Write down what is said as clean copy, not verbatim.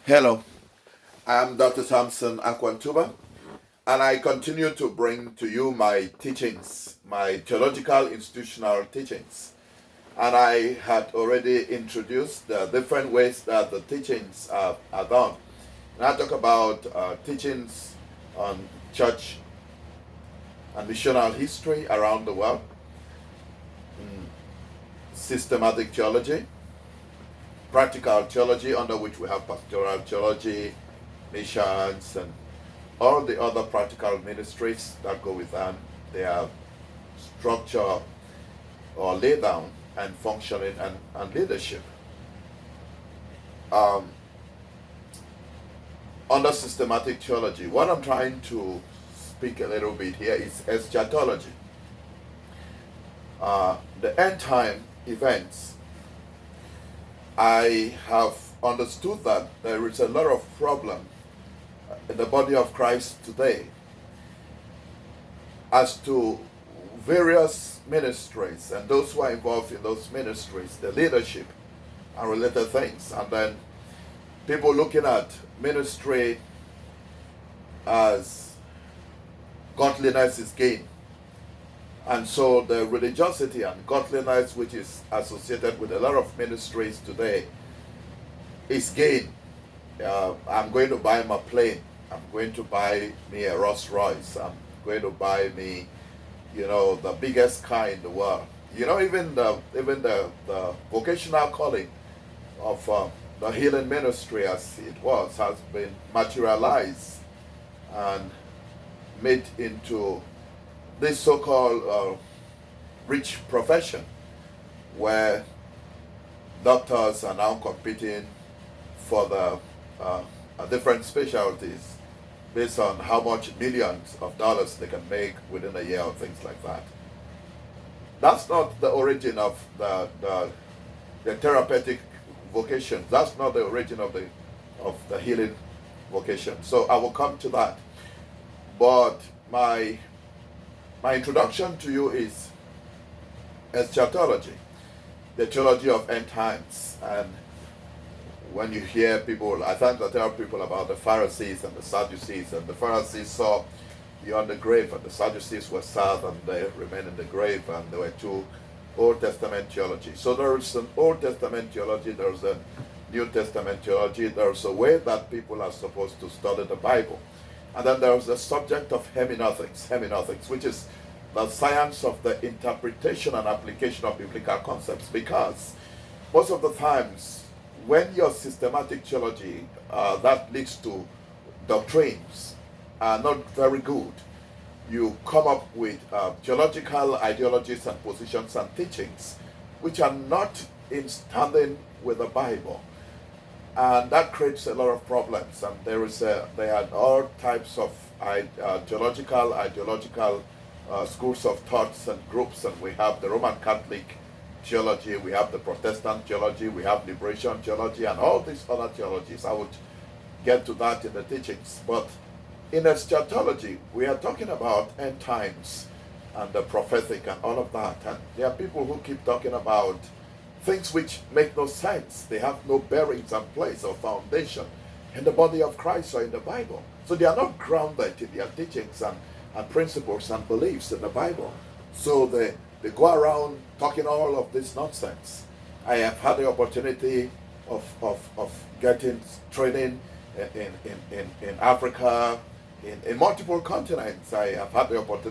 Hello, I'm Dr. Thompson, Akwo Ntuba, and I continue to bring to you my teachings, my theological institutional teachings. And I had already introduced the different ways that the teachings are done. And I talk about teachings on church and missional history around the world, systematic theology, practical theology, under which we have pastoral theology, missions, and all the other practical ministries that go with them. They are structure or lay down and functioning and leadership. Under systematic theology, what I'm trying to speak a little bit here is eschatology. The end time events. I have understood that there is a lot of problem in the body of Christ today as to various ministries and those who are involved in those ministries, the leadership and related things. And then people looking at ministry as godliness is gain. And so the religiosity and godliness which is associated with a lot of ministries today is gain. I'm going to buy my plane. I'm going to buy me a Rolls Royce. I'm going to buy me, the biggest car in the world. Even the vocational calling of the healing ministry as it was has been materialized and made into this so-called rich profession where doctors are now competing for the different specialties based on how much millions of dollars they can make within a year or things like that. That's not the origin of the therapeutic vocation. That's not the origin of the healing vocation. So I will come to that. But my introduction to you is eschatology, the theology of end times. And when you hear people, I tend to tell people about the Pharisees and the Sadducees, and the Pharisees saw beyond the grave, and the Sadducees were sad and they remained in the grave, and there were two Old Testament theology. So there is an Old Testament theology, there's a New Testament theology, there's a way that people are supposed to study the Bible. And then there's the subject of hermeneutics, which is the science of the interpretation and application of biblical concepts. Because most of the times, when your systematic theology that leads to doctrines are not very good, you come up with theological ideologies and positions and teachings which are not in standing with the Bible. And that creates a lot of problems. And there are all types of ideological schools of thoughts and groups. And we have the Roman Catholic theology, we have the Protestant theology, we have liberation theology, and all these other theologies. I would get to that in the teachings. But in eschatology, we are talking about end times and the prophetic and all of that. And there are people who keep talking about things which make no sense. They have no bearings and place or foundation in the body of Christ or in the Bible. So they are not grounded in their teachings and principles and beliefs in the Bible. So they go around talking all of this nonsense. I have had the opportunity of getting training in Africa, in multiple continents. I have had the opportunity